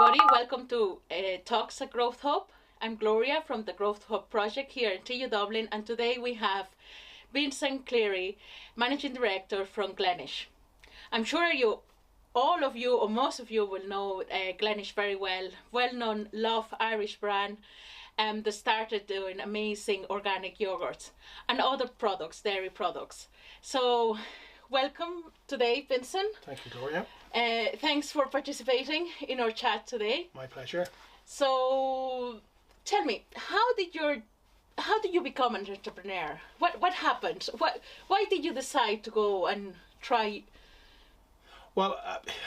everybody. Welcome to Talks at Growth Hub. I'm Gloria from the Growth Hub project here in TU Dublin, and today we have Vincent Cleary, Managing Director from Glenisk. I'm sure all of you, or most of you, will know Glenisk very well. Well-known, loved Irish brand. They started doing amazing organic yogurts and other products, dairy products. So, welcome today, Vincent. Thank you, Gloria. Thanks for participating in our chat today. My pleasure. So, tell me, how did you become an entrepreneur? What happened? Why did you decide to go and try? Well,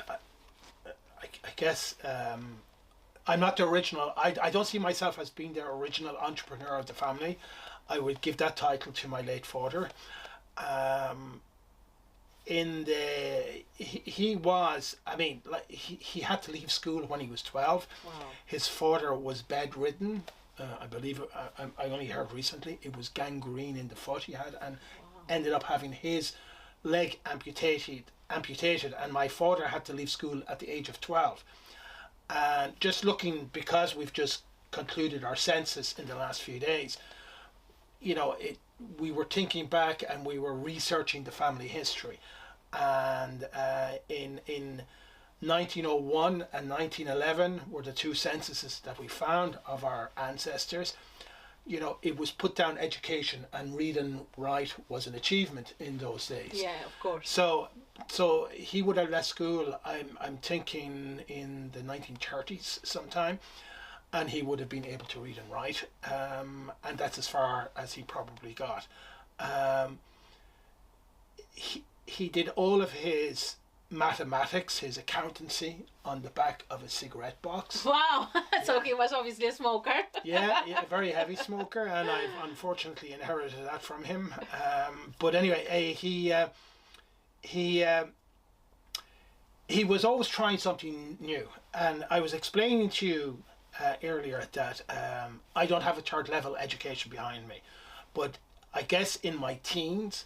I guess I'm not the original. I don't see myself as being the original entrepreneur of the family. I would give that title to my late father. He was, I mean, like he had to leave school when he was 12. Wow. His father was bedridden. I believe I only heard recently it was gangrene in the foot he had, and ended up having his leg amputated, and my father had to leave school at the age of 12. And just looking, because we've just concluded our census in the last few days, we were thinking back and we were researching the family history, and in 1901 and 1911 were the two censuses that we found of our ancestors. It was put down education, and read and write was an achievement in those days. Yeah, of course. So he would have left school, I'm thinking, in the 1930s sometime, and he would have been able to read and write, and that's as far as he probably got. He did all of his mathematics, his accountancy, on the back of a cigarette box. Wow. So he was obviously a smoker. yeah, a very heavy smoker, and I've unfortunately inherited that from him. But anyway, he was always trying something new, and I was explaining to you earlier that I don't have a third level education behind me, but I guess in my teens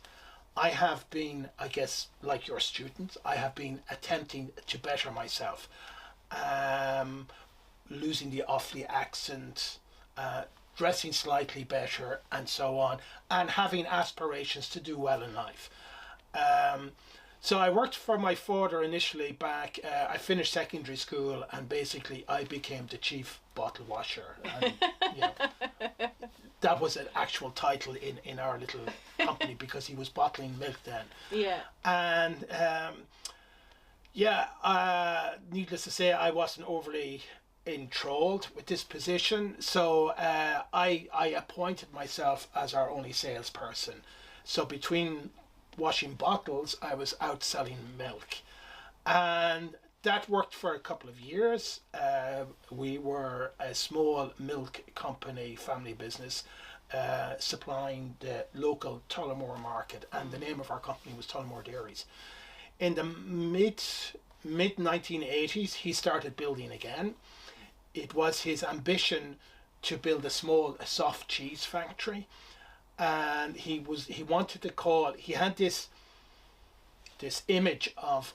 I have been, I guess like your students, I have been attempting to better myself, losing the Offaly accent, dressing slightly better, and so on, and having aspirations to do well in life. So I worked for my father initially back, I finished secondary school, and basically I became the chief bottle washer. And, that was an actual title in our little company, because he was bottling milk then. Yeah. And needless to say, I wasn't overly enthralled with this position, so I appointed myself as our only salesperson. So between washing bottles, I was out selling milk, and that worked for a couple of years. We were a small milk company, family business, supplying the local Tullamore market, and the name of our company was Tullamore Dairies. In the mid 1980s, he started building again. It was his ambition to build a small soft cheese factory, and he had this image of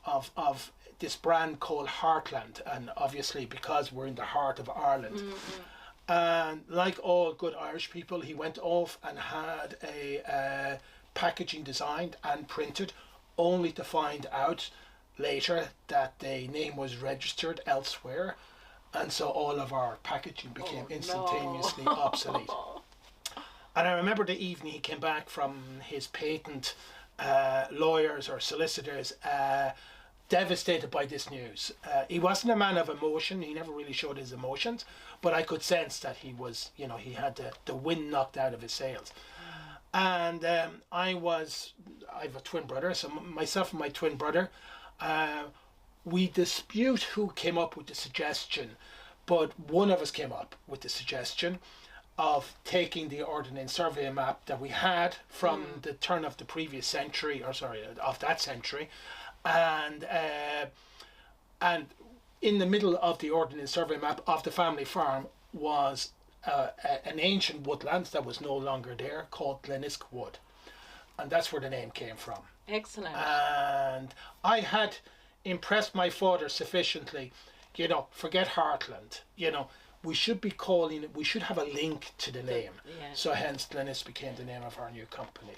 this brand called Heartland, and obviously because we're in the heart of Ireland. Mm-hmm. And like all good Irish people, he went off and had a packaging designed and printed, only to find out later that the name was registered elsewhere, and so all of our packaging became instantaneously obsolete. And I remember the evening he came back from his patent lawyers or solicitors, devastated by this news. He wasn't a man of emotion. He never really showed his emotions, but I could sense that he was, he had the wind knocked out of his sails. And I have a twin brother, so myself and my twin brother, we dispute who came up with the suggestion, but one of us came up with the suggestion of taking the Ordnance Survey map that we had from the turn of the previous century, of that century, and in the middle of the Ordnance Survey map of the family farm was an ancient woodland that was no longer there, called Glenisk Wood, and that's where the name came from. Excellent. And I had impressed my father sufficiently You know, forget Heartland. You know, we should be calling it, we should have a link to the name. Yeah. So hence Glenisk became the name of our new company.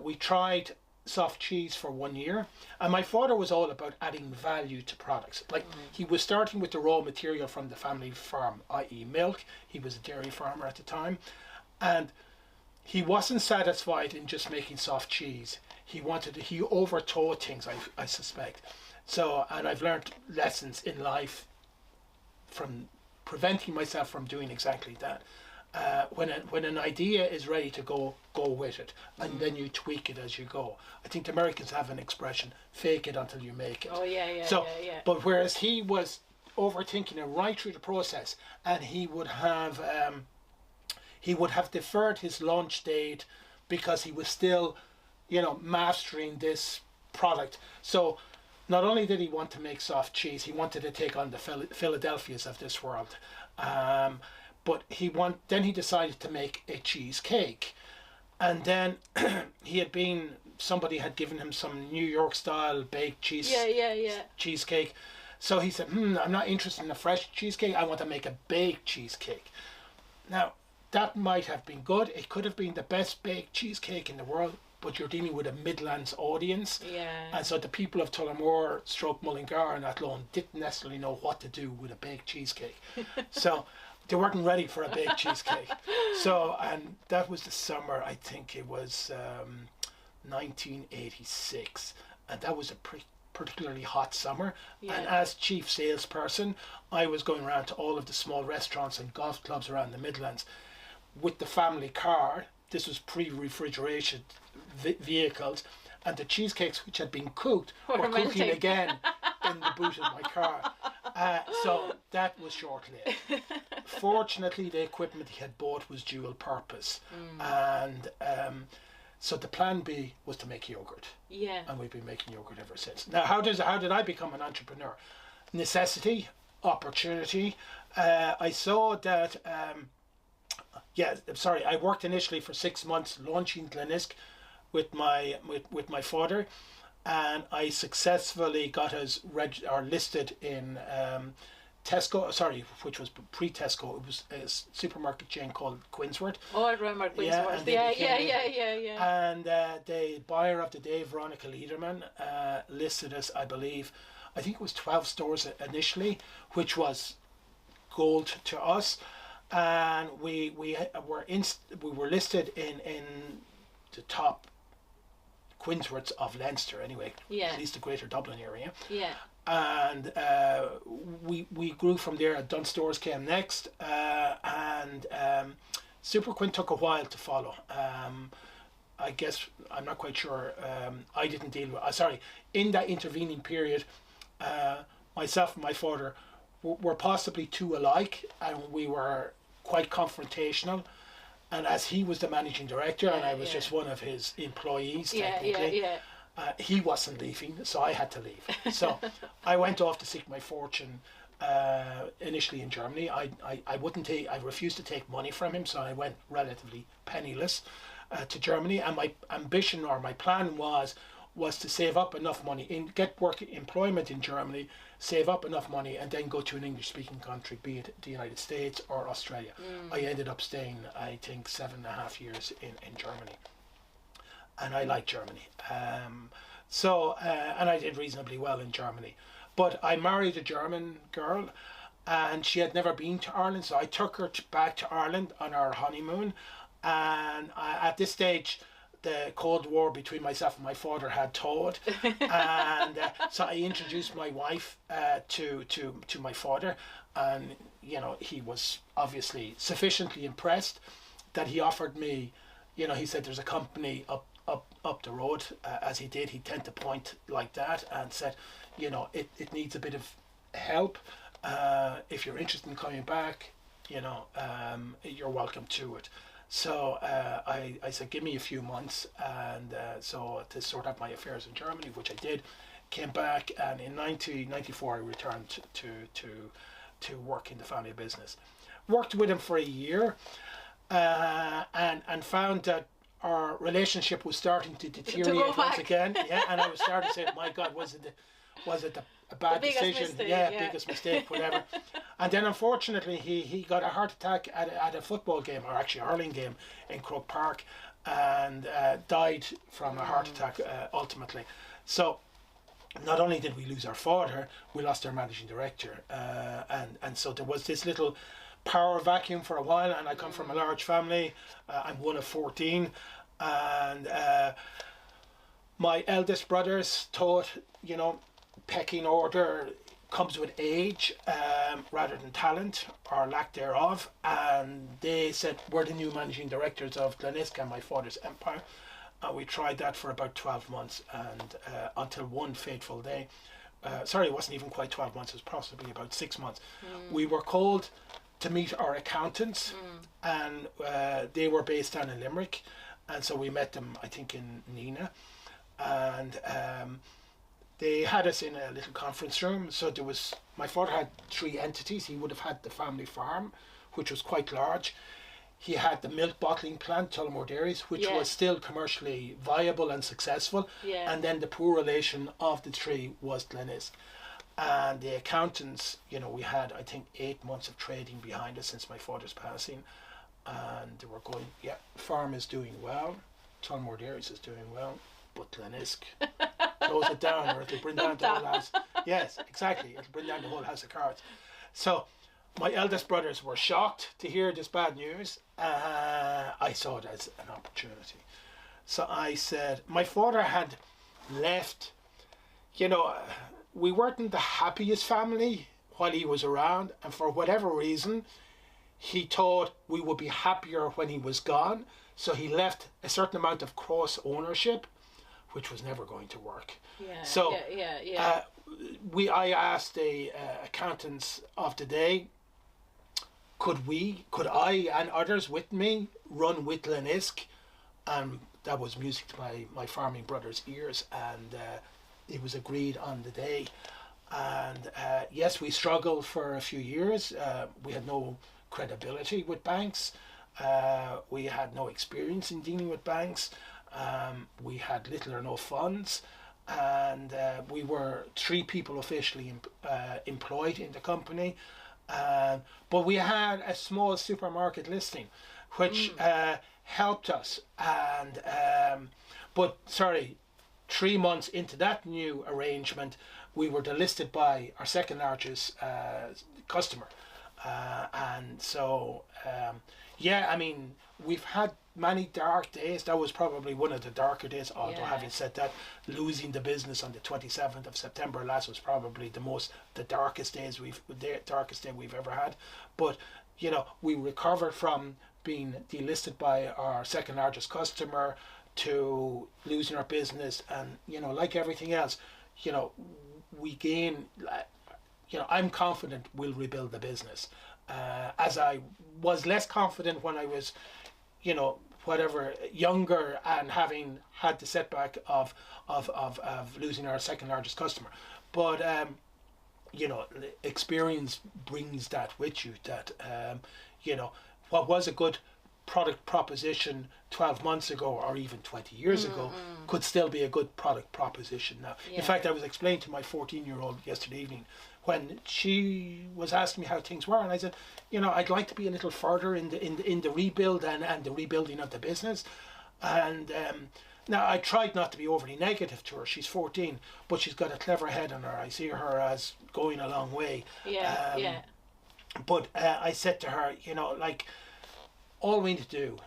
We tried soft cheese for 1 year, and my father was all about adding value to products. Like he was starting with the raw material from the family farm, i.e. milk. He was a dairy farmer at the time, and he wasn't satisfied in just making soft cheese. He overthought things, I suspect. So, and I've learned lessons in life from preventing myself from doing exactly that. When an idea is ready to go with it, and then you tweak it as you go. I think the Americans have an expression: "Fake it until you make it." Oh yeah. So, yeah. but whereas he was overthinking it right through the process, and he would have deferred his launch date because he was still, you know, mastering this product. So, not only did he want to make soft cheese, he wanted to take on the Philadelphias of this world. But then he decided to make a cheesecake, and then somebody had given him some New York style baked cheesecake. So he said, I'm not interested in a fresh cheesecake. I want to make a baked cheesecake. Now that might have been good. It could have been the best baked cheesecake in the world, but you're dealing with a Midlands audience. Yeah. And so the people of Tullamore, Mullingar and Athlone didn't necessarily know what to do with a baked cheesecake. So they weren't ready for a baked cheesecake. So, and that was the summer, I think it was 1986. And that was a particularly hot summer. Yeah. And as chief salesperson, I was going around to all of the small restaurants and golf clubs around the Midlands with the family car. This was pre-refrigeration vehicles, and the cheesecakes which had been cooked were cooking again in the boot of my car. So that was short-lived. Fortunately, the equipment he had bought was dual purpose, and so the plan B was to make yogurt. Yeah. And we've been making yogurt ever since. Now, how did I become an entrepreneur? Necessity, opportunity. I saw that. I worked initially for 6 months launching Glenisk with my father, and I successfully got us listed in Tesco. Sorry, which was pre-Tesco. It was a supermarket chain called Quinsworth. Oh, I remember Quinsworth. Yeah. And the buyer of the day, Veronica Liederman, listed us. I think it was 12 stores initially, which was gold to us. And we were listed in the top Quinsworths of Leinster anyway, at least the Greater Dublin area. Yeah. And we grew from there. Dunn Stores came next, and Super Quint took a while to follow. I guess I'm not quite sure. I didn't deal with. In that intervening period, myself and my father were possibly too alike, and we were quite confrontational. And as he was the managing director, and I was just one of his employees, technically, he wasn't leaving, so I had to leave. So I went off to seek my fortune. Initially in Germany, I refused to take money from him, so I went relatively penniless to Germany. And my ambition or my plan was to save up enough money, get employment in Germany, save up enough money, and then go to an English-speaking country, be it the United States or Australia. I ended up staying, I think, 7.5 years in Germany. And I like Germany. And I did reasonably well in Germany. But I married a German girl, and she had never been to Ireland, so I took her back to Ireland on our honeymoon. And at this stage, the Cold War between myself and my father had thawed, and so I introduced my wife to my father, and he was obviously sufficiently impressed that he offered me, he said there's a company up the road, as he did, he'd tend to point like that, and said, it needs a bit of help. If you're interested in coming back, you're welcome to it. So I said, give me a few months, and so to sort out my affairs in Germany, which I did, came back, and in 1994 I returned to work in the family business. Worked with him for a year, and found that our relationship was starting to deteriorate once again. Yeah, and I was starting to say, my God, was it a bad biggest decision? mistake, Yeah, yeah. biggest mistake, whatever. And then unfortunately he got a heart attack at a football game, or actually hurling game in Croke Park, and died from a heart attack ultimately. So not only did we lose our father, we lost our managing director, and so there was this little power vacuum for a while. And I come from a large family. I'm one of 14, and my eldest brothers thought, pecking order comes with age rather than talent or lack thereof, and they said we're the new managing directors of Glenisk and my father's empire. We tried that for about 12 months, and until one fateful day, sorry, it wasn't even quite 12 months, it was possibly about 6 months, we were called to meet our accountants, and they were based down in Limerick, and so we met them, I think, in Nina, and they had us in a little conference room. So there was, my father had 3 entities. He would have had the family farm, which was quite large. He had the milk bottling plant, Tullamore Dairies, which was still commercially viable and successful. Yeah. And then the poor relation of the 3 was Glenisk. And the accountants, we had, I think, 8 months of trading behind us since my father's passing. And they were going, farm is doing well, Tullamore Dairies is doing well, but Glenisk, close it down or it'll bring down the whole house. Yes, exactly. It'll bring down the whole house of cards. So my eldest brothers were shocked to hear this bad news. I saw it as an opportunity. So I said, my father had left, we weren't the happiest family while he was around, and for whatever reason, he thought we would be happier when he was gone. So he left a certain amount of cross ownership, which was never going to work. Yeah, so I asked the accountants of the day, could I and others with me run with Glenisk? And that was music to my farming brothers' ears, and it was agreed on the day. And yes, we struggled for a few years. We had no credibility with banks. We had no experience in dealing with banks. We had little or no funds, and we were 3 people officially employed in the company, but we had a small supermarket listing, which helped us. And but 3 months into that new arrangement, we were delisted by our second largest customer, and so we've had many dark days. That was probably one of the darker days, although having said that, losing the business on the 27th of September last was probably the darkest day we've ever had. But we recovered from being delisted by our second largest customer to losing our business, and like everything else, we gain. I'm confident we'll rebuild the business, as I was less confident when I was younger and having had the setback of losing our second largest customer. But experience brings that with you, that what was a good product proposition 12 months ago or even 20 years ago could still be a good product proposition now. In fact, I was explaining to my 14-year-old yesterday evening when she was asking me how things were, and I said, I'd like to be a little further in the rebuild and the rebuilding of the business. And now I tried not to be overly negative to her. She's 14, but she's got a clever head on her. I see her as going a long way. But I said to her, all we need to do,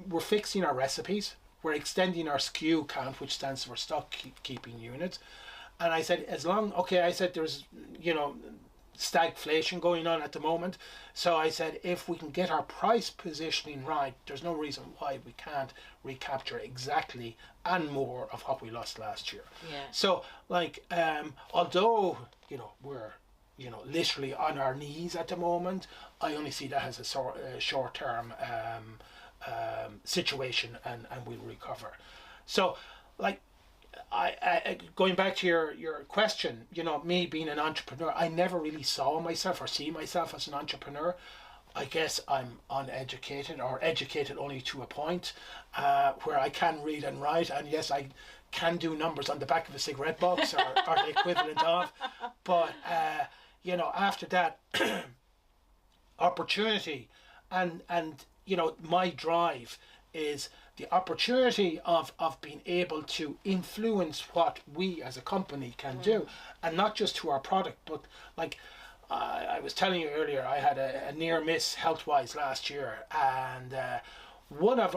we're fixing our recipes, we're extending our SKU count, which stands for stock keeping units. And I said, there's, stagflation going on at the moment. So I said, if we can get our price positioning right, there's no reason why we can't recapture exactly and more of what we lost last year. So although, we're, literally on our knees at the moment, I only see that as a short-term situation, and we'll recover. So, I going back to your question, me being an entrepreneur, I never really saw myself or see myself as an entrepreneur. I guess I'm uneducated or educated only to a point where I can read and write, and yes, I can do numbers on the back of a cigarette box or the equivalent of. But after that, opportunity and my drive is the opportunity of being able to influence what we as a company can do, and not just to our product, but like I was telling you earlier, I had a near miss health wise last year, and one of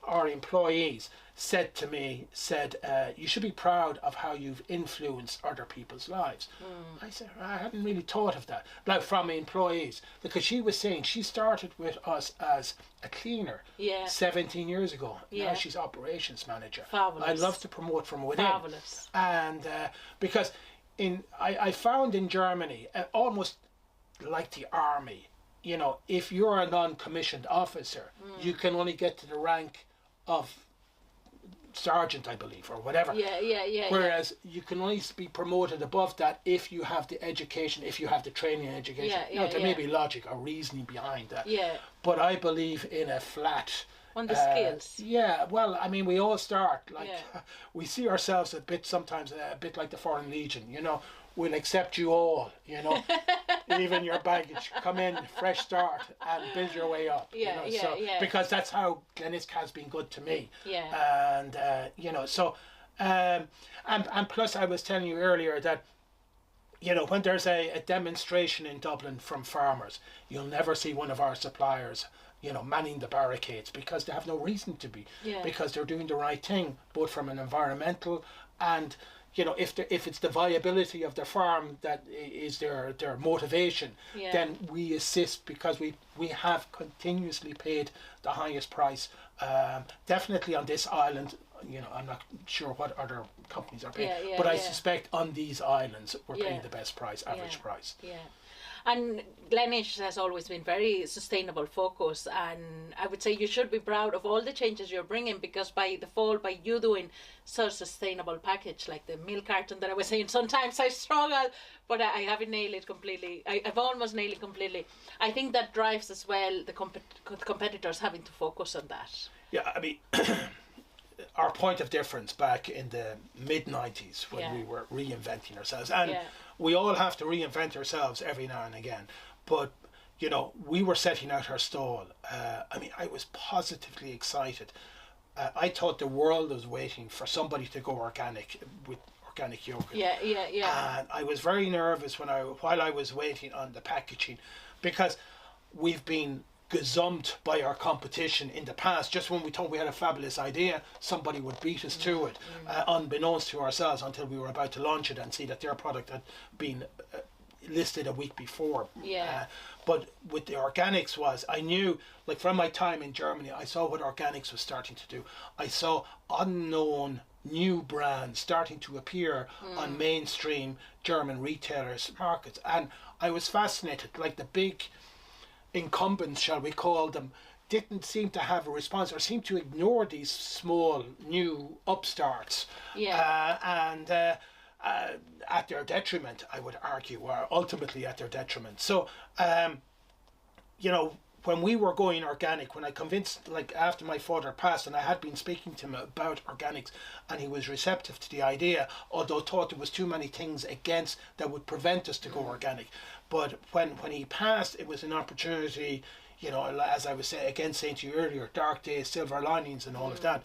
our employees said to me, you should be proud of how you've influenced other people's lives. I said, I hadn't really thought of that, like from employees, because she was saying she started with us as a cleaner 17 years ago. Now she's operations manager. Fabulous. I love to promote from within. Fabulous. And because I found in Germany, almost like the army, if you're a non-commissioned officer, you can only get to the rank of sergeant, I believe, or whatever. Whereas you can only be promoted above that if you have the education, if you have the training and education. There may be logic or reasoning behind that. But I believe in a flat... On the skills. Yeah, well, I mean, we all start, we see ourselves sometimes a bit like the Foreign Legion, we'll accept you all, even your baggage, come in, fresh start, and build your way up. Because that's how Glenisk has been good to me. And, and plus I was telling you earlier that, when there's a demonstration in Dublin from farmers, you'll never see one of our suppliers manning the barricades, because they have no reason to be, because they're doing the right thing, both from an environmental and, if it's the viability of the farm that is their motivation, then we assist, because we have continuously paid the highest price, definitely on this island. I'm not sure what other companies are paying, but I suspect on these islands we're paying the best price, average price. And Glenish has always been very sustainable focus, and I would say you should be proud of all the changes you're bringing, because by default, by you doing such sustainable package like the milk carton that I was saying, sometimes I struggle, but I haven't nailed it completely. I've almost nailed it completely. I think that drives as well the competitors having to focus on that. Yeah, I mean, our point of difference back in the mid-90s when we were reinventing ourselves, and we all have to reinvent ourselves every now and again, but we were setting out our stall. I mean, I was positively excited. I thought the world was waiting for somebody to go organic with organic yogurt. And I was very nervous while I was waiting on the packaging, because we've been gazumped by our competition in the past. Just when we thought we had a fabulous idea, somebody would beat us to it, unbeknownst to ourselves, until we were about to launch it and see that their product had been listed a week before. But with the organics I knew, like from my time in Germany, I saw what organics was starting to do. I saw unknown new brands starting to appear on mainstream German retailers' markets, and I was fascinated. Like the big incumbents, shall we call them, didn't seem to have a response, or seemed to ignore these small new upstarts, and at their detriment, I would argue, or ultimately at their detriment. So when we were going organic, when I convinced, like after my father passed, and I had been speaking to him about organics, and he was receptive to the idea, although thought there was too many things against that would prevent us to go organic. But when he passed, it was an opportunity, as I was saying to you earlier, dark days, silver linings and all of that.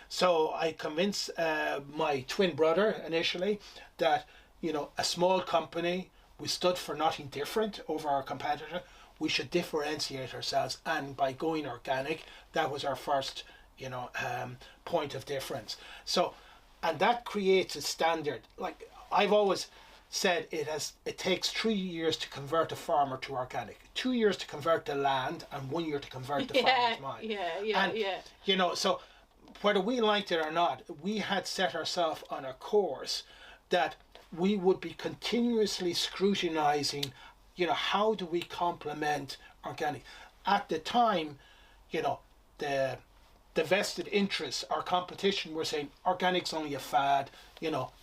So I convinced my twin brother initially that, a small company, we stood for nothing different over our competitor. We should differentiate ourselves, and by going organic, that was our first, point of difference. So, and that creates a standard. Like I've always said, it takes 3 years to convert a farmer to organic, 2 years to convert the land, and 1 year to convert the farmer's mind. So whether we liked it or not, we had set ourselves on a course that we would be continuously scrutinizing, how do we complement organic? At the time, the vested interests, our competition, were saying organic's only a fad,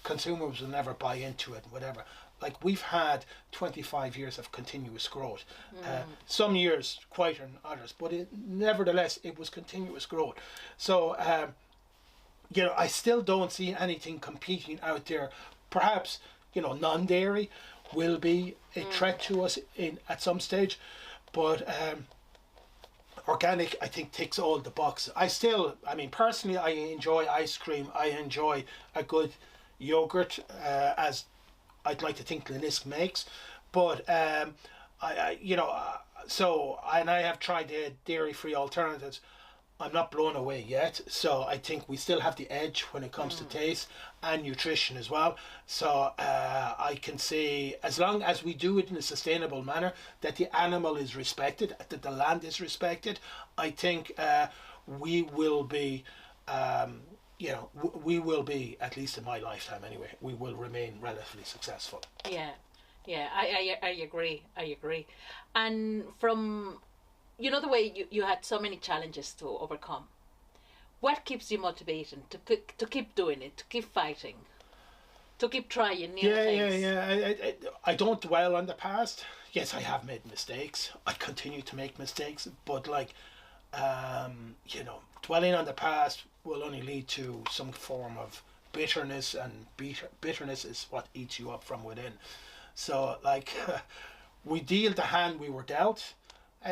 consumers will never buy into it, whatever. like we've had 25 years of continuous growth. Some years quieter than others, but nevertheless it was continuous growth. So I still don't see anything competing out there. Perhaps non-dairy will be a threat to us at some stage, but organic, I think, ticks all the boxes. Personally, I enjoy ice cream. I enjoy a good yogurt, as I'd like to think Glenisk makes. But and I have tried the dairy-free alternatives. I'm not blown away yet, so I think we still have the edge when it comes to taste and nutrition as well. So I can say, as long as we do it in a sustainable manner, that the animal is respected, that the land is respected, I think we will be, we will be, at least in my lifetime anyway, we will remain relatively successful. Yeah, I agree. And from the way you had so many challenges to overcome, what keeps you motivated to keep doing it, to keep fighting, to keep trying new things? I don't dwell on the past. Yes, I have made mistakes. I continue to make mistakes, but dwelling on the past will only lead to some form of bitterness, and bitterness is what eats you up from within. So we deal the hand we were dealt,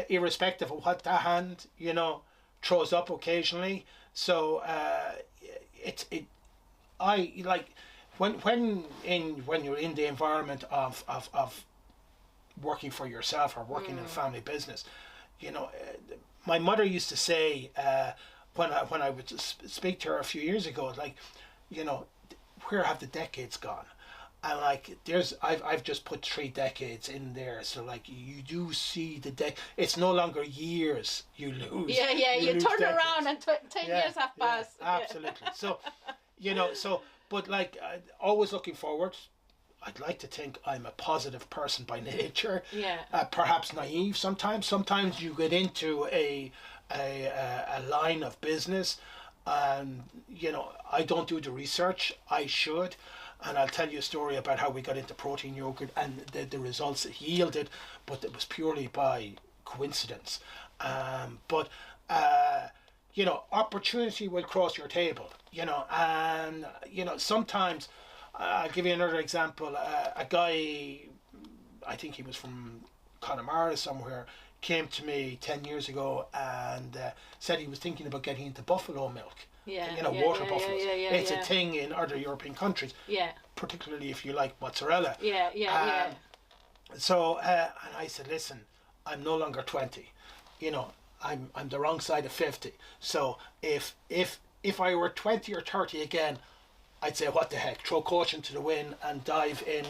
irrespective of what that hand throws up occasionally. So when you're in the environment of working for yourself or working in a family business, my mother used to say, when I would speak to her a few years ago, where have the decades gone? And I've just put 3 decades in there, so you do see it's no longer years you lose. You turn decades. around and 10 years have passed. Absolutely. So but always looking forward. I'd like to think I'm a positive person by nature. Perhaps naive sometimes. Sometimes you get into a line of business, and I don't do the research I should. And I'll tell you a story about how we got into protein yogurt and the results it yielded, but it was purely by coincidence. Opportunity will cross your table, and sometimes, I'll give you another example. A guy, I think he was from Connemara somewhere, came to me 10 years ago and said he was thinking about getting into buffalo milk. Water buffaloes. It's a thing in other European countries. Particularly if you like mozzarella. So and I said, listen, I'm no longer 20. I'm the wrong side of 50. So if I were 20 or 30 again, I'd say, what the heck, throw caution to the wind and dive in.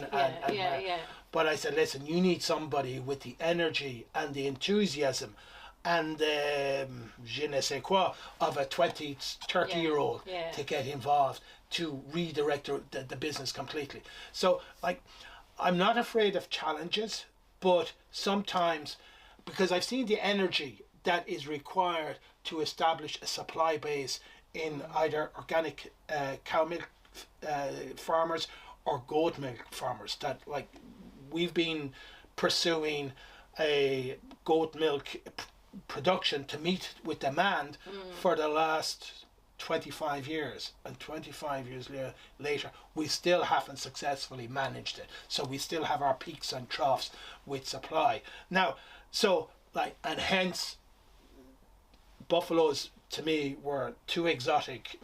But I said, listen, you need somebody with the energy and the enthusiasm and je ne sais quoi of a 20, 30-year-old to get involved, to redirect the business completely. So I'm not afraid of challenges, but sometimes, because I've seen the energy that is required to establish a supply base in either organic cow milk farmers or goat milk farmers, that we've been pursuing a goat milk production to meet with demand for the last 25 years, and 25 years later we still haven't successfully managed it. So we still have our peaks and troughs with supply now. So and hence buffaloes to me were too exotic.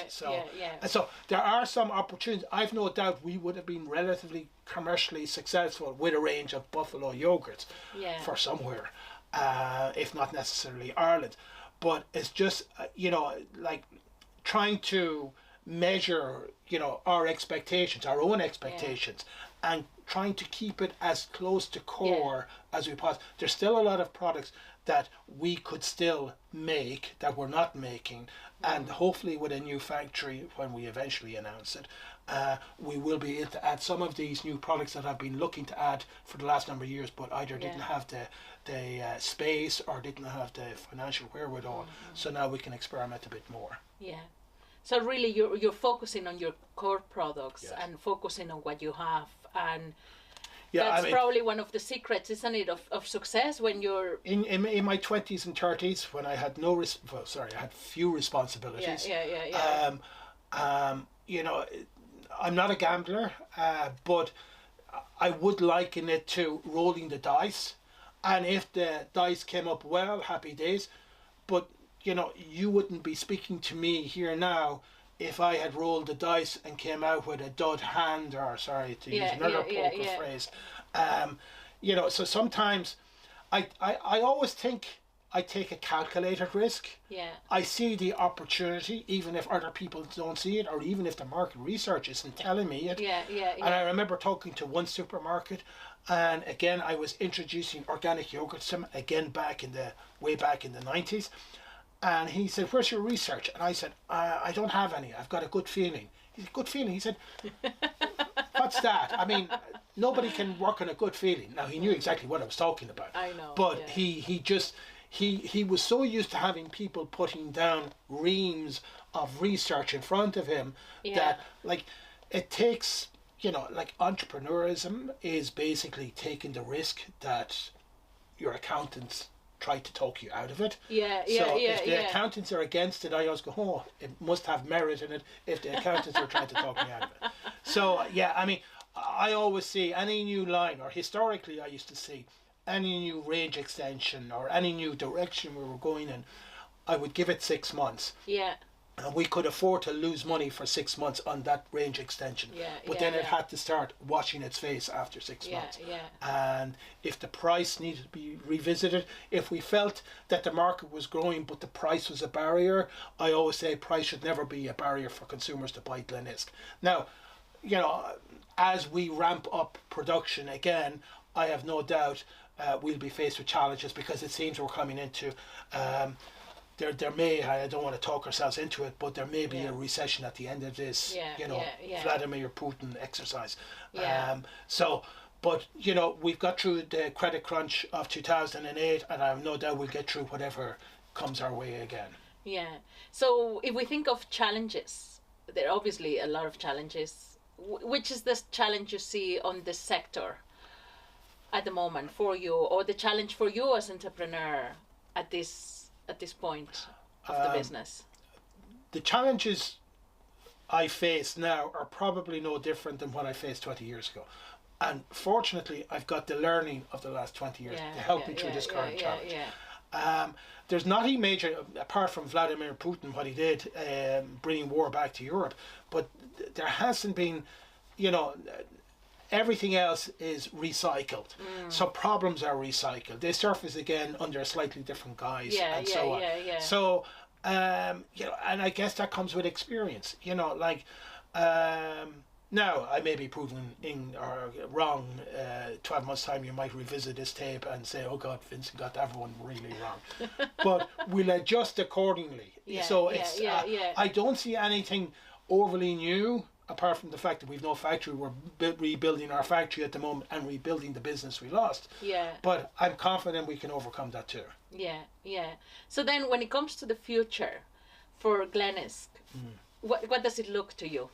So there are some opportunities. I've no doubt we would have been relatively commercially successful with a range of buffalo yogurts for somewhere, if not necessarily Ireland. But it's just trying to measure our expectations, our own expectations, and trying to keep it as close to core as we possibly. There's still a lot of products that we could still make that we're not making, and hopefully with a new factory, when we eventually announce it, we will be able to add some of these new products that I've been looking to add for the last number of years, but either didn't have the space or didn't have the financial wherewithal. So now we can experiment a bit more. So really you're focusing on your core products and focusing on what you have and Yeah, that's I mean, probably one of the secrets, isn't it, of success when you're... in my 20s and 30s, when I had I had few responsibilities. Yeah. You know, I'm not a gambler, but I would liken it to rolling the dice. And if the dice came up well, happy days. But, you know, you wouldn't be speaking to me here now if I had rolled the dice and came out with a dud hand, or sorry to use another poker phrase. You know, so sometimes I always think I take a calculated risk. Yeah. I see the opportunity, even if other people don't see it, or even if the market research isn't telling me it. Yeah. And I remember talking to one supermarket, and again I was introducing organic yogurt to him again way back in the 90s. And he said, "Where's your research?" And I said, "I don't have any. I've got a good feeling." He said, "Good feeling?" He said, "What's that?" I mean, nobody can work on a good feeling. Now, he knew exactly what I was talking about. I know. But he was so used to having people putting down reams of research in front of him that, like, it takes, you know, like, entrepreneurism is basically taking the risk that your accountants try to talk you out of it. If the accountants are against it, I always go, oh, it must have merit in it if the accountants are trying to talk me out of it. So, yeah, I mean, I always see any new line, or historically I used to see any new range extension or any new direction we were going in, I would give it 6 months. Yeah. And we could afford to lose money for 6 months on that range extension. But then it had to start washing its face after 6 months. And if the price needed to be revisited, if we felt that the market was growing but the price was a barrier, I always say price should never be a barrier for consumers to buy Glenisk. Now, you know, as we ramp up production again, I have no doubt we'll be faced with challenges, because it seems we're coming into there may, I don't want to talk ourselves into it, but there may be a recession at the end of this, Vladimir Putin exercise. But, you know, we've got through the credit crunch of 2008, and I have no doubt we'll get through whatever comes our way again. Yeah. So if we think of challenges, there are obviously a lot of challenges. Which is the challenge you see on this sector at the moment for you, or the challenge for you as entrepreneur at this point of the business? The challenges I face now are probably no different than what I faced 20 years ago. And fortunately, I've got the learning of the last 20 years to help me through this current challenge. There's nothing major, apart from Vladimir Putin, what he did, bringing war back to Europe, but there hasn't been, you know, everything else is recycled. So problems are recycled. They surface again under a slightly different guise on. So, you know, and I guess that comes with experience. You know, like, now I may be proven wrong. 12 months time, you might revisit this tape and say, "Oh God, Vincent got everyone really wrong." But we'll adjust accordingly. I don't see anything overly new, apart from the fact that we've no factory. We're rebuilding our factory at the moment and rebuilding the business we lost. But I'm confident we can overcome that too. So then, when it comes to the future for Glenisk, what does it look to you?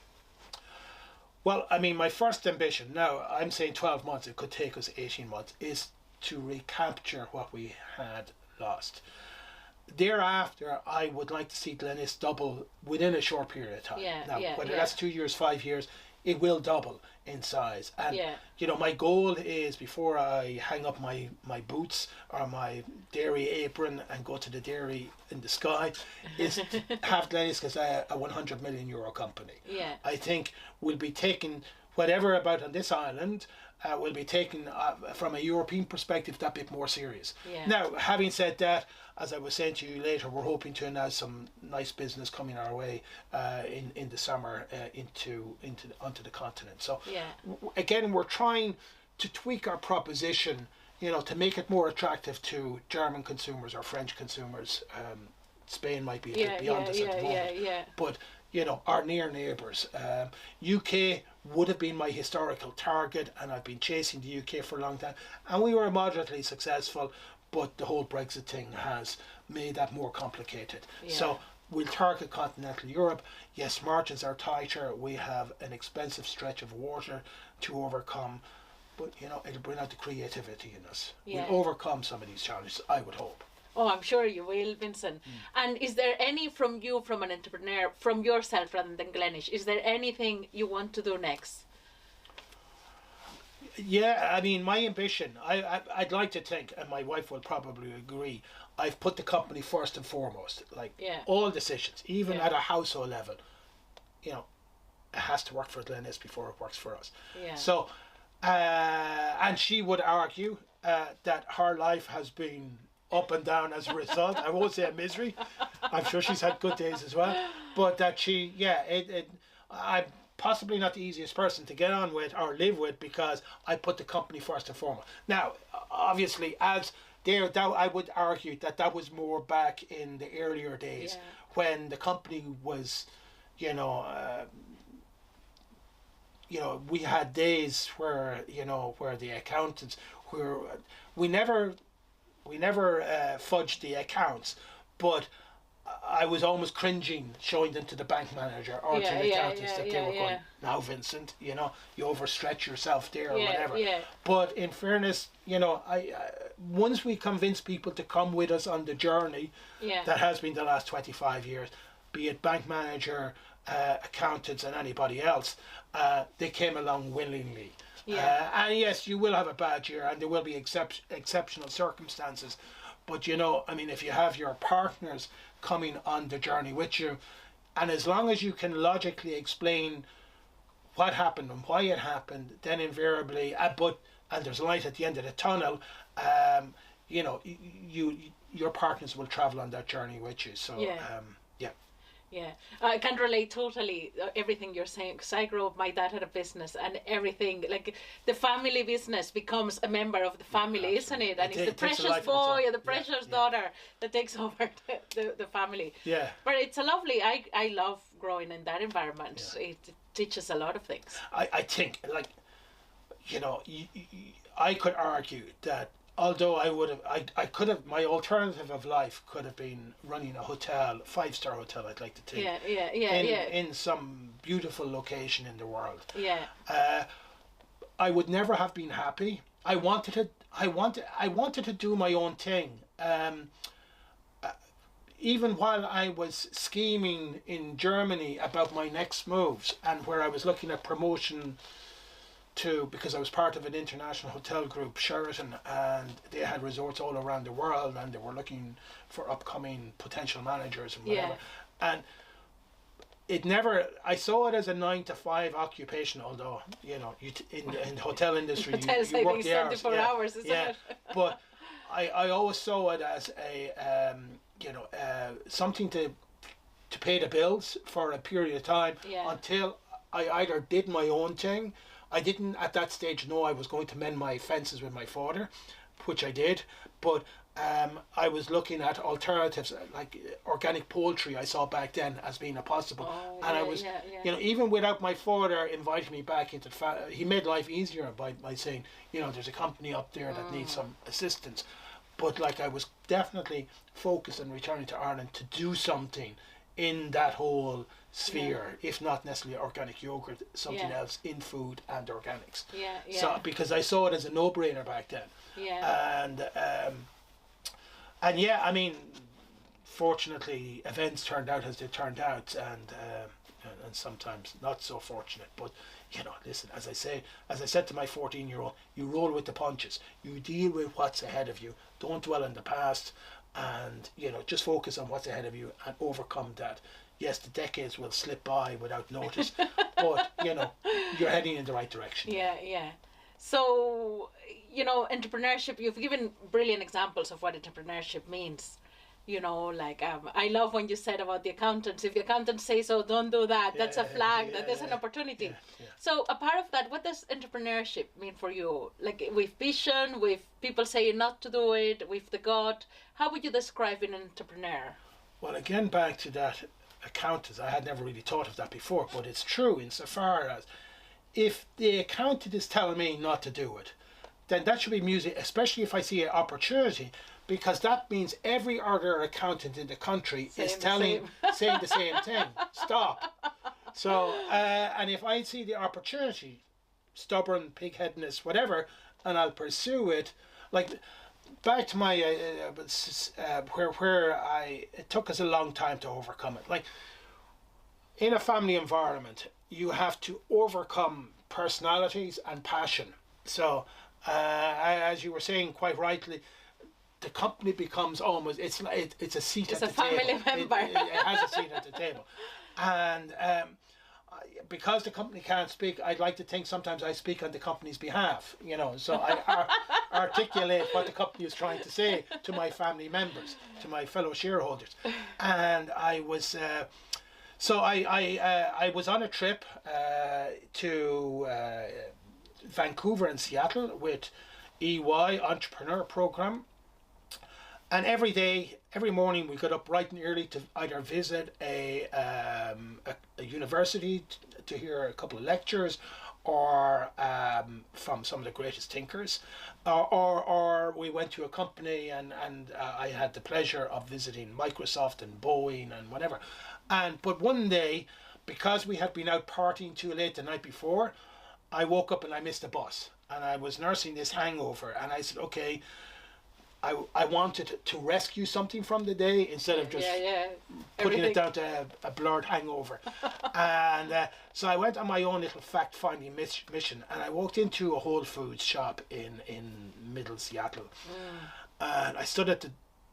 Well, I mean, my first ambition, now I'm saying 12 months, it could take us 18 months, is to recapture what we had lost. Thereafter, I would like to see Glenisk double within a short period of time. Whether that's 2 years, 5 years, it will double in size. And, you know, my goal is, before I hang up my boots or my dairy apron and go to the dairy in the sky, is to have Glenisk as a 100 million euro company. I think we'll be taking whatever about on this island, will be taken from a European perspective that bit more serious. Now, having said that, as I was saying to you later, we're hoping to announce some nice business coming our way in the summer onto the continent. So again, we're trying to tweak our proposition, you know, to make it more attractive to German consumers or French consumers. Spain might be a bit beyond us at the moment, but, you know, our near neighbours. UK would have been my historical target, and I've been chasing the UK for a long time, and we were moderately successful, but the whole Brexit thing has made that more complicated. So we'll target continental Europe. Yes, margins are tighter. We have an expensive stretch of water to overcome, but you know, it'll bring out the creativity in us. Yeah. We'll overcome some of these challenges, I would hope. Oh, I'm sure you will, Vincent. And is there any from you, from an entrepreneur, from yourself rather than Glenish, is there anything you want to do next? Yeah, I mean, my ambition, I'd like to think, and my wife will probably agree, I've put the company first and foremost. Like, all decisions, even at a household level, you know, it has to work for Glenisk before it works for us. Yeah. So, and she would argue that her life has been up and down as a result. I won't say a misery. I'm sure she's had good days as well. But that she, I'm possibly not the easiest person to get on with or live with, because I put the company first and foremost. Now, obviously, as there, that I would argue that was more back in the earlier days when the company was, you know, we had days where, you know, where the accountants were, we never fudged the accounts, but I was almost cringing showing them to the bank manager or to the accountants that they were going, now Vincent, you know, you overstretch yourself there or whatever. But in fairness, you know, I once we convince people to come with us on the journey that has been the last 25 years, be it bank manager, accountants and anybody else, they came along willingly. And yes, you will have a bad year and there will be exceptional circumstances. But, you know, I mean, if you have your partners coming on the journey with you, and as long as you can logically explain what happened and why it happened, then invariably, and there's light at the end of the tunnel, you know, your partners will travel on that journey with you. So, Yeah, I can relate totally everything you're saying, because I grew up, my dad had a business and everything, like the family business becomes a member of the family, isn't it? And it's the precious boy or the precious daughter that takes over the family. Yeah. But it's a lovely, I love growing in that environment. Yeah. It teaches a lot of things. I think, like, you know, I could argue that although I could have, my alternative of life could have been running a hotel, 5-star hotel, I'd like to think. In some beautiful location in the world. Yeah. I would never have been happy. I wanted to do my own thing. Even while I was scheming in Germany about my next moves and where I was looking at promotion because I was part of an international hotel group, Sheraton, and they had resorts all around the world and they were looking for upcoming potential managers and whatever. And I saw it as a 9-to-5 occupation, although, you know, in the hotel industry, you work the hours. 24 hours, isn't it? But I always saw it as a, something to pay the bills for a period of time until I either did my own thing. I didn't at that stage know I was going to mend my fences with my father, which I did, but I was looking at alternatives like organic poultry I saw back then as being a possible. And I was, you know, even without my father inviting me back into he made life easier by saying, you know, there's a company up there that needs some assistance. But like I was definitely focused on returning to Ireland to do something in that whole sphere, if not necessarily organic yogurt, something else in food and organics. So because I saw it as a no-brainer back then. And yeah, I mean, fortunately, events turned out as they turned out, and sometimes not so fortunate. But you know, listen, as I said to my 14-year-old, you roll with the punches. You deal with what's ahead of you. Don't dwell in the past. And, you know, just focus on what's ahead of you and overcome that. Yes, the decades will slip by without notice, but, you know, you're heading in the right direction. Yeah. So, you know, entrepreneurship, you've given brilliant examples of what entrepreneurship means. You know, like, I love when you said about the accountants. If the accountants say so, don't do that. That's a flag, that there's an opportunity. So a part of that, what does entrepreneurship mean for you? Like with vision, with people saying not to do it, with the gut, how would you describe an entrepreneur? Well, again, back to that accountants, I had never really thought of that before, but it's true insofar as if the accountant is telling me not to do it, then that should be music, especially if I see an opportunity, because that means every other accountant in the country is saying the same thing. Stop. So, and if I see the opportunity, stubborn, pig-headedness, whatever, and I'll pursue it, like back to my it took us a long time to overcome it. Like in a family environment, you have to overcome personalities and passion. So, as you were saying quite rightly, the company becomes almost it's a seat at the table. It's a family member. It has a seat at the table, and because the company can't speak, I'd like to think sometimes I speak on the company's behalf. So I articulate what the company is trying to say to my family members, to my fellow shareholders, and I was. So I was on a trip to Vancouver and Seattle with EY Entrepreneurial Program, and every morning we got up bright and early to either visit a university to hear a couple of lectures, or from some of the greatest thinkers, or we went to a company and I had the pleasure of visiting Microsoft and Boeing and whatever. But one day, because we had been out partying too late the night before, I woke up and I missed a bus, and I was nursing this hangover, and I said, okay, I wanted to rescue something from the day instead of just putting it down to a blurred hangover. And so I went on my own little fact-finding mission, and I walked into a Whole Foods shop in middle Seattle. And I stood at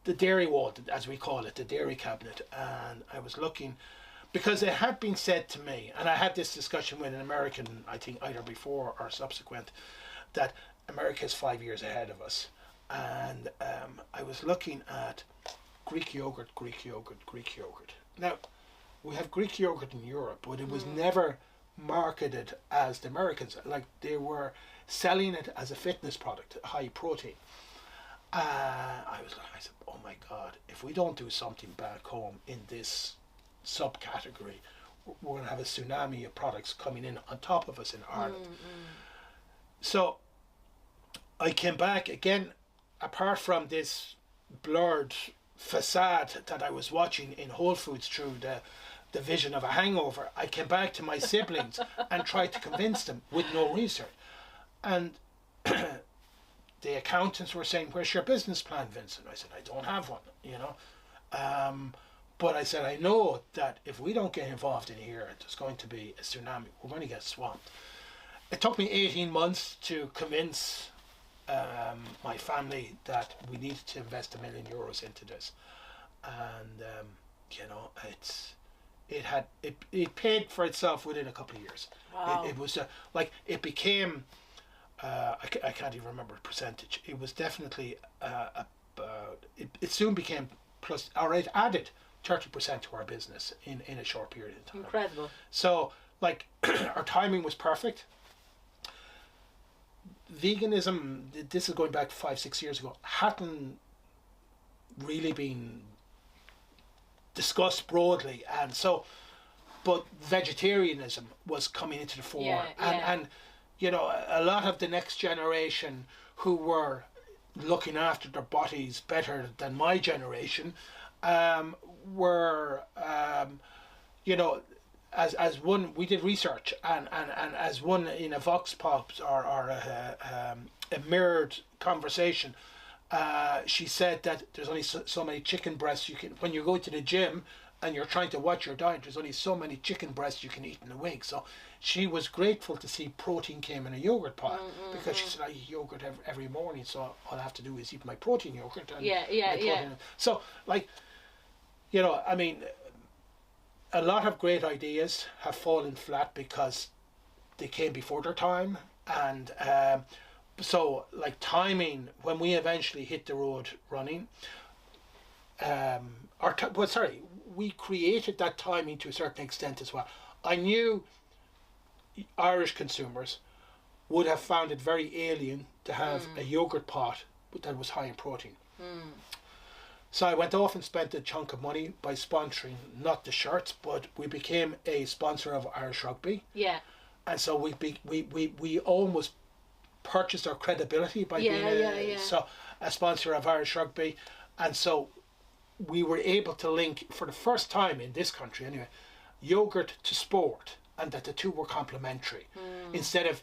the dairy wall, as we call it, the dairy cabinet, and I was looking, because it had been said to me, and I had this discussion with an American, I think either before or subsequent, that America is 5 years ahead of us. And I was looking at Greek yogurt. Now, we have Greek yogurt in Europe, but it was never marketed as the Americans. Like, they were selling it as a fitness product, high protein. I said, oh my God, if we don't do something back home in this subcategory, we're going to have a tsunami of products coming in on top of us in Ireland. So I came back again. Apart from this blurred facade that I was watching in Whole Foods through the vision of a hangover, I came back to my siblings and tried to convince them with no research. And the accountants were saying, where's your business plan, Vincent? I said, I don't have one, But I said, I know that if we don't get involved in here, there's going to be a tsunami. We're going to get swamped. It took me 18 months to convince my family that we needed to invest €1 million into this, and it paid for itself within a couple of years. Wow. It was it became I can't even remember the percentage. It was definitely it soon became plus, or it added 30% to our business in a short period of time. Incredible. So our timing was perfect. Veganism, this is going back 5-6 years ago, hadn't really been discussed broadly, and so, but vegetarianism was coming into the fore, and a lot of the next generation who were looking after their bodies better than my generation were as one, we did research, and as one in a vox pops or a mirrored conversation, she said that there's only so many chicken breasts you can, when you go to the gym and you're trying to watch your diet, there's only so many chicken breasts you can eat in a week. So she was grateful to see protein came in a yogurt pot, because she said, I eat yogurt every morning, so all I have to do is eat my protein yogurt. And So I mean, a lot of great ideas have fallen flat because they came before their time, and so timing, when we eventually hit the road running, we created that timing to a certain extent as well. I knew Irish consumers would have found it very alien to have a yogurt pot that was high in protein. So I went off and spent a chunk of money by sponsoring, not the shirts, but we became a sponsor of Irish Rugby. Yeah. And so we almost purchased our credibility by being a sponsor of Irish rugby, and so we were able to link, for the first time in this country anyway, yogurt to sport, and that the two were complementary. Instead of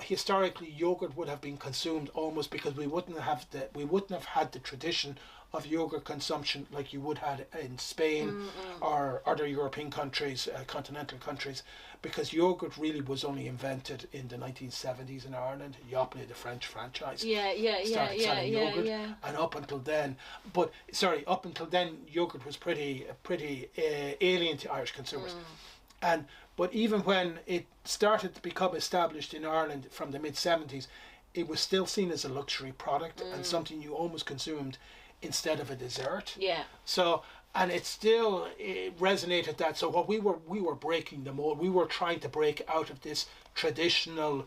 historically yogurt would have been consumed almost because we wouldn't have had the tradition of yogurt consumption like you would have in Spain or other European countries, continental countries, because yogurt really was only invented in the 1970s in Ireland. Yoplait, the French franchise, started selling yogurt, and up until then, yogurt was pretty alien to Irish consumers. But even when it started to become established in Ireland from the mid-70s, it was still seen as a luxury product and something you almost consumed instead of a dessert. So, and it still resonated that. So what we were breaking the mold. We were trying to break out of this traditional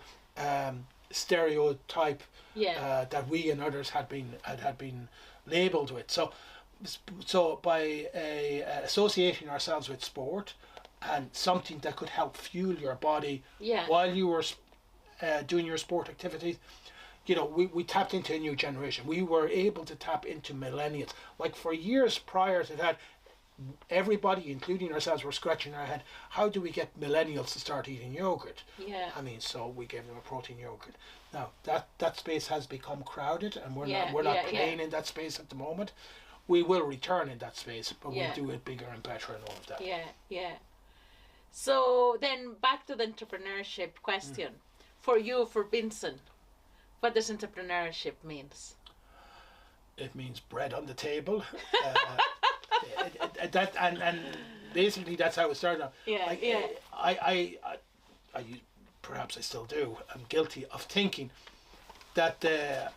stereotype that we and others had been labelled with. So by associating ourselves with sport and something that could help fuel your body while you were doing your sport activities, you know, we tapped into a new generation. We were able to tap into millennials. Like for years prior to that, everybody, including ourselves, were scratching our head. How do we get millennials to start eating yogurt? I mean, so we gave them a protein yogurt. Now that space has become crowded, and we're not playing in that space at the moment. We will return in that space, but we'll do it bigger and better and all of that. So then back to the entrepreneurship question. For you, for Vincent, what does entrepreneurship means? It means bread on the table. And basically that's how it started. I perhaps I still do. I'm guilty of thinking that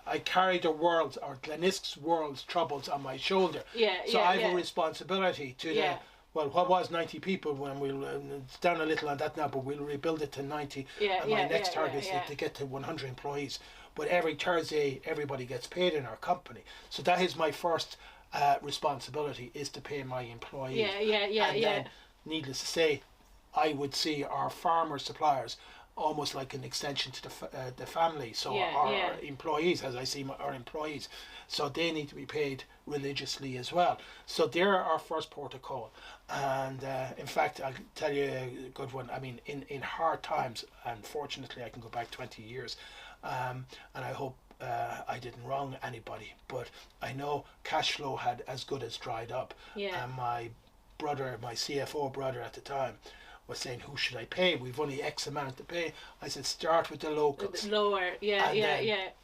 I carry the world's or Glenisk's world's troubles on my shoulder. So I have a responsibility to what was 90 people when it's down a little on that now, but we'll rebuild it to 90. And my next target is to get to 100 employees. But every Thursday, everybody gets paid in our company. So that is my first responsibility, is to pay my employees. Then, needless to say, I would see our farmer suppliers almost like an extension to the family. So our employees, as I see our employees, so they need to be paid religiously as well. So they're our first port of call. And in fact, I'll tell you a good one. I mean, in hard times, unfortunately, I can go back 20 years, and I hope I didn't wrong anybody, but I know cash flow had as good as dried up. And my CFO brother at the time, was saying, who should I pay? We've only X amount to pay. I said, start with the locals. Lower,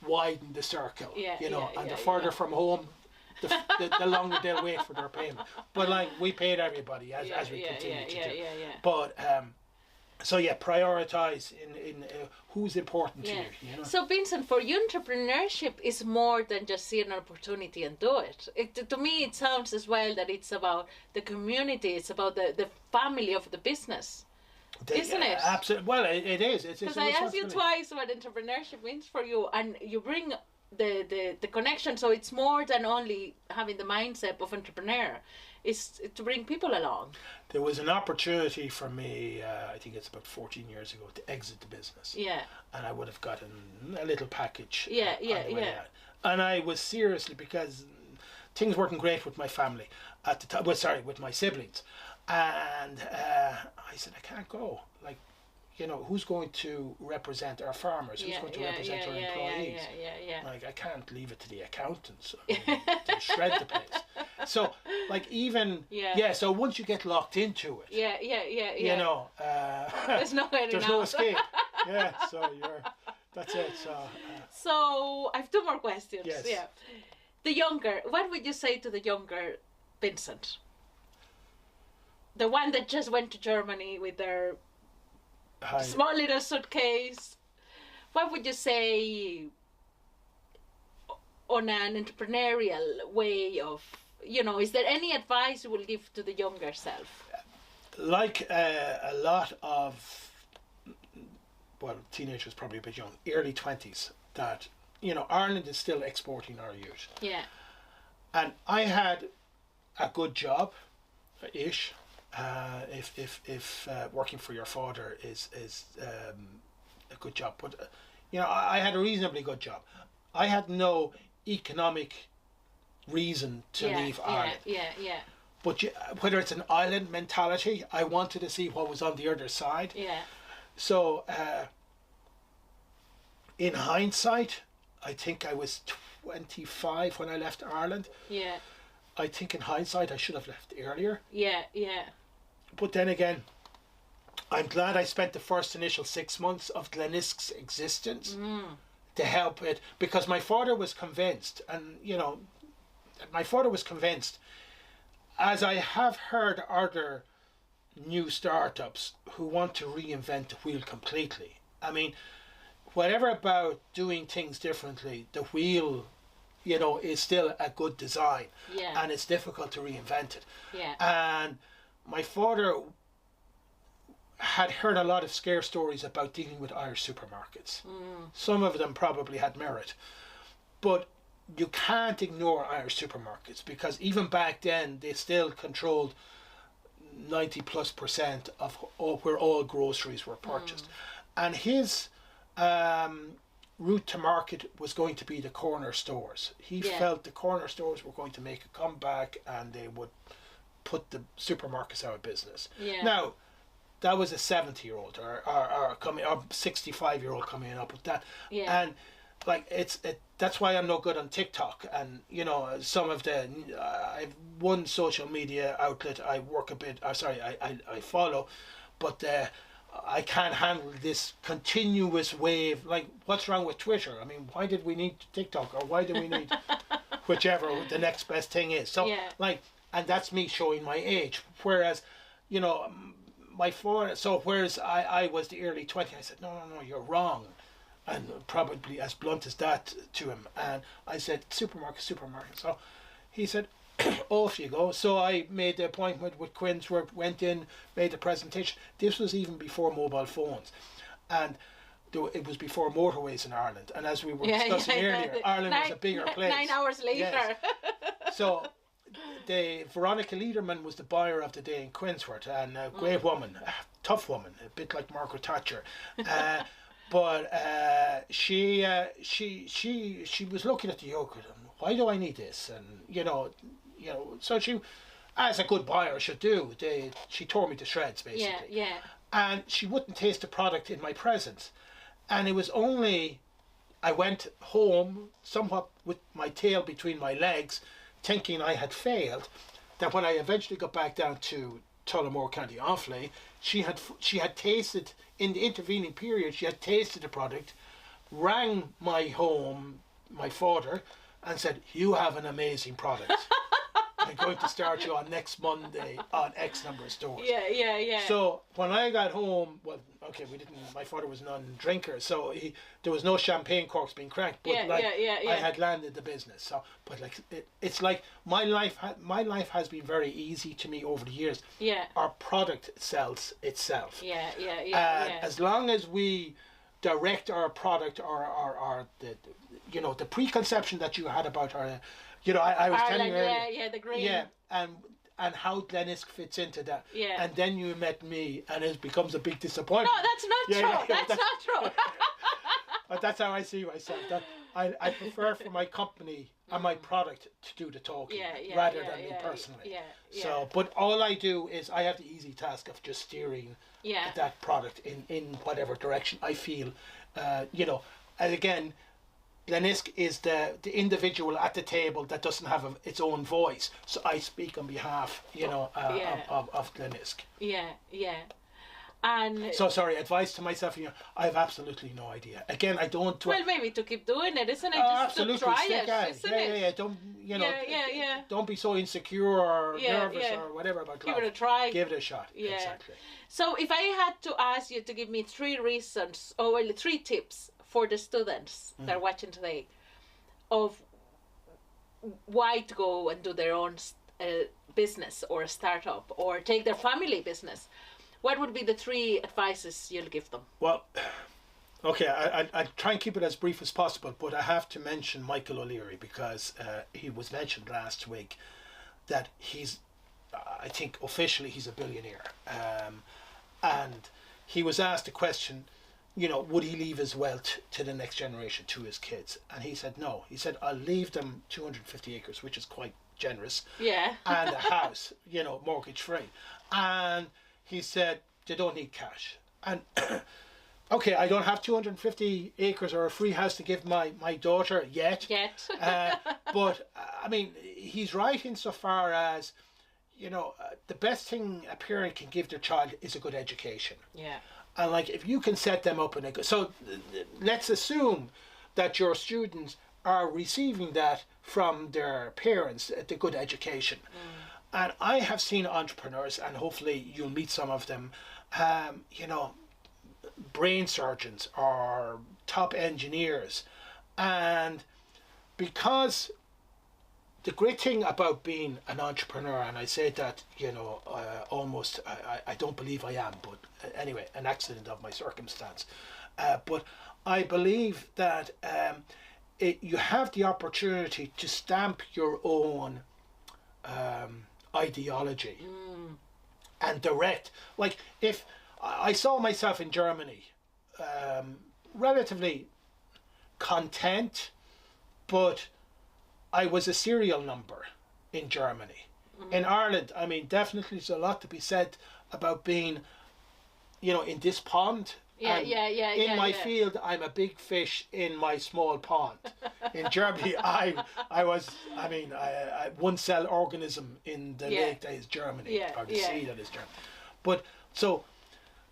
widen the circle, and the further from home, the longer they'll wait for their payment. But like, we paid everybody as we continue to do. But prioritize in who's important to you, you know? So Vincent, for you, entrepreneurship is more than just see an opportunity and do it. To me, it sounds as well that it's about the community, it's about the family of the business, isn't it? Absolutely. Well, it is. Because I asked you twice what entrepreneurship means for you, and you bring the connection. So it's more than only having the mindset of entrepreneur. It's to bring people along. There was an opportunity for me, I think it's about 14 years ago, to exit the business. And I would have gotten a little package. And I was seriously, because things weren't great with my family at the time. Well, sorry, with my siblings. And I said, I can't go. Like, you know, who's going to represent our farmers? Who's going to represent our employees? Like, I can't leave it to the accountants. I mean, they shred the place. So, like, even so once you get locked into it, you know, there's no escape. So that's it. So I have two more questions. What would you say to the younger Vincent, the one that just went to Germany with their small little suitcase? What would you say on an entrepreneurial way of, you know, is there any advice you will give to the younger self? Like a lot of, well, teenagers, probably a bit young, early 20s, that, you know, Ireland is still exporting our youth. And I had a good job, ish. If working for your father is a good job, but you know, I had a reasonably good job. I had no economic reason to leave Ireland. Yeah. But whether it's an island mentality, I wanted to see what was on the other side. Yeah. So, in hindsight, I think I was 25 when I left Ireland. Yeah. I think in hindsight I should have left earlier. Yeah. But then again, I'm glad I spent the first initial 6 months of Glenisk's existence to help it, because my father was convinced, and you know, my father was convinced, as I have heard other new startups who want to reinvent the wheel completely. I mean, whatever about doing things differently, the wheel, you know, is still a good design. Yeah. And it's difficult to reinvent it. Yeah. And my father had heard a lot of scare stories about dealing with Irish supermarkets. Some of them probably had merit. But you can't ignore Irish supermarkets, because even back then they still controlled 90+% of where all groceries were purchased. And his route to market was going to be the corner stores. He felt the corner stores were going to make a comeback and they would put the supermarkets out of business. Yeah. Now, that was a 70-year-old or 65-year-old coming up with that. Yeah. And like that's why I'm no good on TikTok, and you know, some of the I've one social media outlet I work a bit I follow, but I can't handle this continuous wave. Like, what's wrong with Twitter? I mean, why did we need TikTok, or why do we need whichever the next best thing is? So like, and that's me showing my age, whereas, you know, my father, so whereas I was the early 20s, I said, no, you're wrong. And probably as blunt as that to him. And I said, supermarket. So he said, off you go. So I made the appointment with Quinsworth, went in, made the presentation. This was even before mobile phones. And it was before motorways in Ireland. And as we were discussing earlier, Ireland was a bigger place. 9 hours later. Yes. So Veronica Lederman was the buyer of the day in Quinsworth, and a great woman, a tough woman, a bit like Margaret Thatcher. But she was looking at the yogurt and, why do I need this? And you know, so she, as a good buyer should do, she tore me to shreds basically. Yeah. And she wouldn't taste the product in my presence. And it was only, I went home somewhat with my tail between my legs, thinking I had failed, that when I eventually got back down to Tullamore, County Offaly, she had tasted, in the intervening period, she had tasted the product, rang my father, and said, you have an amazing product. I'm going to start you on next Monday on X number of stores. Yeah. So when I got home, well, okay, my father was a non-drinker, so there was no champagne corks being cracked, but I had landed the business. So, but like, it's like my life has been very easy to me over the years. Yeah. Our product sells itself. Yeah. As long as we direct our product or the preconception that you had about our, I was telling you earlier, the green. Yeah, and how Glenisk fits into that. Yeah. And then you met me, and it becomes a big disappointment. No, that's not true. That's not true. But that's how I see myself. That I prefer for my company and my product to do the talking rather than me personally. So, but all I do is I have the easy task of just steering that product in whatever direction I feel, and again, Glenisk is the individual at the table that doesn't have its own voice. So I speak on behalf, of Glenisk. Yeah. And so sorry, advice to myself, I have absolutely no idea. Again, I don't. Well, maybe to keep doing it, isn't it? Oh, just absolutely. to try it, isn't it? Yeah. Don't Don't be so insecure or nervous or whatever about life. Give it a try. Give it a shot. Yeah. Exactly. So if I had to ask you to give me 3 reasons, or well, 3 tips for the students that are watching today, of why to go and do their own business or a startup or take their family business, what would be the 3 advices you'll give them? Well, okay, I try and keep it as brief as possible, but I have to mention Michael O'Leary because he was mentioned last week that he's, I think officially he's a billionaire, and he was asked a question would he leave his wealth to the next generation, to his kids? And he said no. He said, I'll leave them 250 acres, which is quite generous, Yeah. and a house, mortgage free. And he said they don't need cash. And okay, I don't have 250 acres or a free house to give my daughter yet. But I mean, he's right insofar as, the best thing a parent can give their child is a good education. Yeah. And like, if you can set them up in a good, so let's assume that your students are receiving that from their parents, the good education. And I have seen entrepreneurs, and hopefully you'll meet some of them, brain surgeons or top engineers. And because the great thing about being an entrepreneur, and I say that, almost, I don't believe I am, but anyway, an accident of my circumstance. But I believe that you have the opportunity to stamp your own ideology and direct. Like, if I saw myself in Germany, relatively content, but I was a serial number in Germany. In Ireland, I mean, definitely there's a lot to be said about being, in this pond. In my field, I'm a big fish in my small pond. In Germany, I was, a one cell organism in the lake that is Germany, or the sea that is Germany. But so,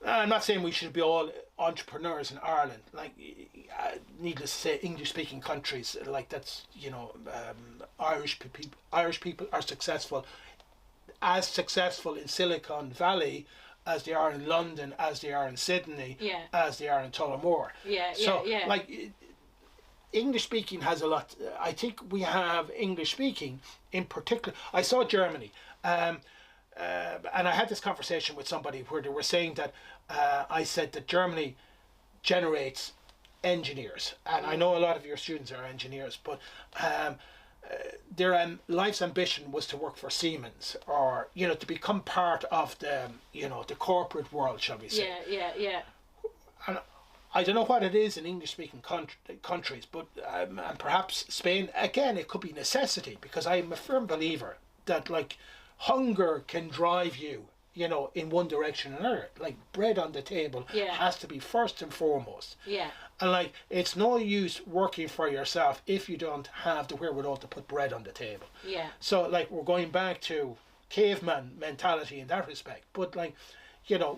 I'm not saying we should be all entrepreneurs in Ireland. Like, needless to say, English-speaking countries, like that's, Irish people are successful, as successful in Silicon Valley as they are in London, as they are in Sydney, as they are in Tullamore. Like, English-speaking has a lot. I think we have English-speaking in particular. I saw Germany. And I had this conversation with somebody where they were saying that I said that Germany generates engineers, and I know a lot of your students are engineers, but their life's ambition was to work for Siemens, or to become part of the the corporate world, shall we say? And I don't know what it is in English-speaking countries, but and perhaps Spain again. It could be necessity, because I'm a firm believer that, like, hunger can drive you, in one direction or another. Like, bread on the table has to be first and foremost. And like, it's no use working for yourself if you don't have the wherewithal to put bread on the table. So, like, we're going back to caveman mentality in that respect. But, like,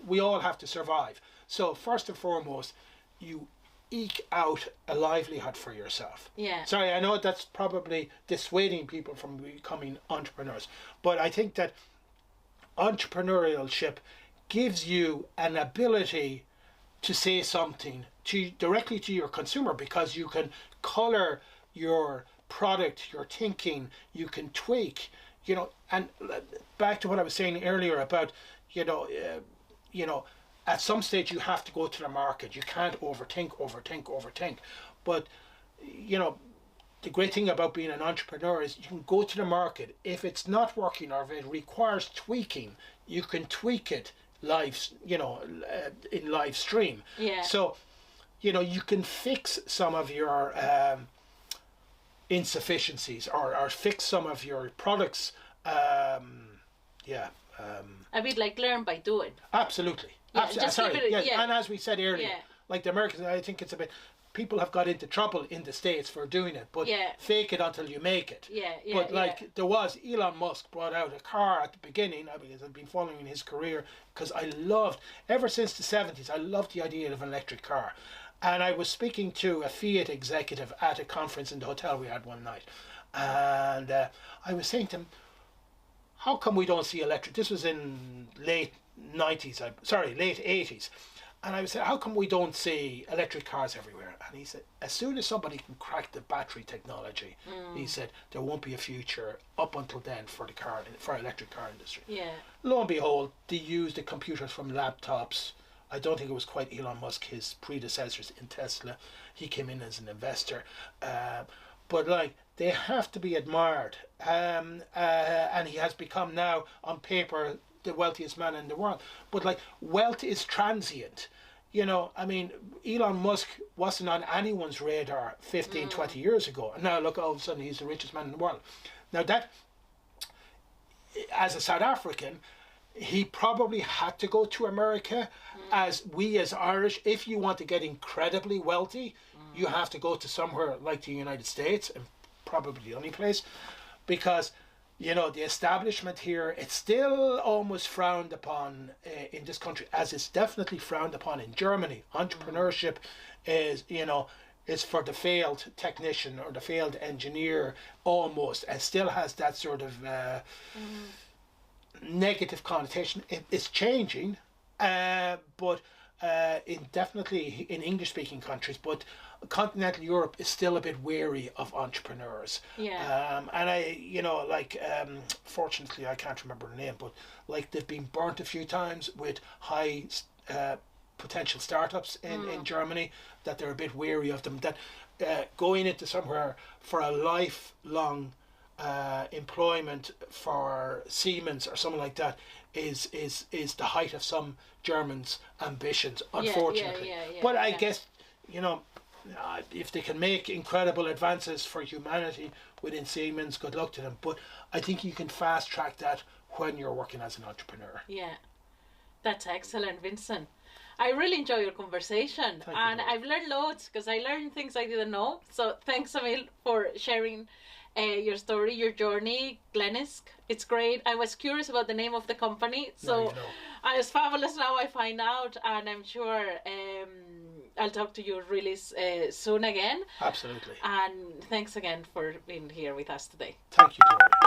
we all have to survive. So first and foremost, you eke out a livelihood for yourself. Sorry, I know that's probably dissuading people from becoming entrepreneurs, but I think that entrepreneurship gives you an ability to say something directly to your consumer, because you can color your product, your thinking, you can tweak, and back to what I was saying earlier about, at some stage you have to go to the market. You can't overthink. But, the great thing about being an entrepreneur is you can go to the market. If it's not working, or if it requires tweaking, you can tweak it live, in live stream. So, you can fix some of your insufficiencies, or fix some of your products. A bit like learn by doing. Absolutely. And as we said earlier, like the Americans, I think it's a bit, people have got into trouble in the States for doing it, but fake it until you make it. But like, there was, Elon Musk brought out a car at the beginning, because I've been following his career, because I loved, ever since the 70s, I loved the idea of an electric car. And I was speaking to a Fiat executive at a conference in the hotel we had one night, and I was saying to him, how come we don't see electric? This was in late 80s. And I was saying, how come we don't see electric cars everywhere? And he said, as soon as somebody can crack the battery technology, he said, there won't be a future up until then for electric car industry. Lo and behold, they used the computers from laptops. I don't think it was quite Elon Musk, his predecessors in Tesla. He came in as an investor. But like, they have to be admired. And he has become now, on paper, the wealthiest man in the world. But like, wealth is transient. you know, I mean, Elon Musk wasn't on anyone's radar 15, 20 years ago. And now look, all of a sudden he's the richest man in the world. Now that, as a South African, he probably had to go to America, as we as Irish, if you want to get incredibly wealthy, you have to go to somewhere like the United States, and probably the only place, because, you know, the establishment here, it's still almost frowned upon in this country, as it's definitely frowned upon in Germany. Entrepreneurship is, you know, is for the failed technician or the failed engineer almost, and still has that sort of negative connotation. It's changing, but definitely in English speaking countries, but continental Europe is still a bit wary of entrepreneurs. And I, you know, like, fortunately I can't remember the name, but like they've been burnt a few times with high potential startups in Germany, that they're a bit wary of them, that going into somewhere for a lifelong employment for Siemens or something like that is the height of some Germans' ambitions, unfortunately. But I guess, you know, if they can make incredible advances for humanity within Siemens, good luck to them. But I think you can fast track that when you're working as an entrepreneur. Yeah, that's excellent, Vincent. I really enjoy your conversation. Thank and you. I've learned loads, because I learned things I didn't know. So thanks, Emil, for sharing your story, your journey, Glenisk. It's great. I was curious about the name of the company, so it's fabulous now I find out, and I'm sure I'll talk to you really soon again. Absolutely. And thanks again for being here with us today. Thank you, Cleary.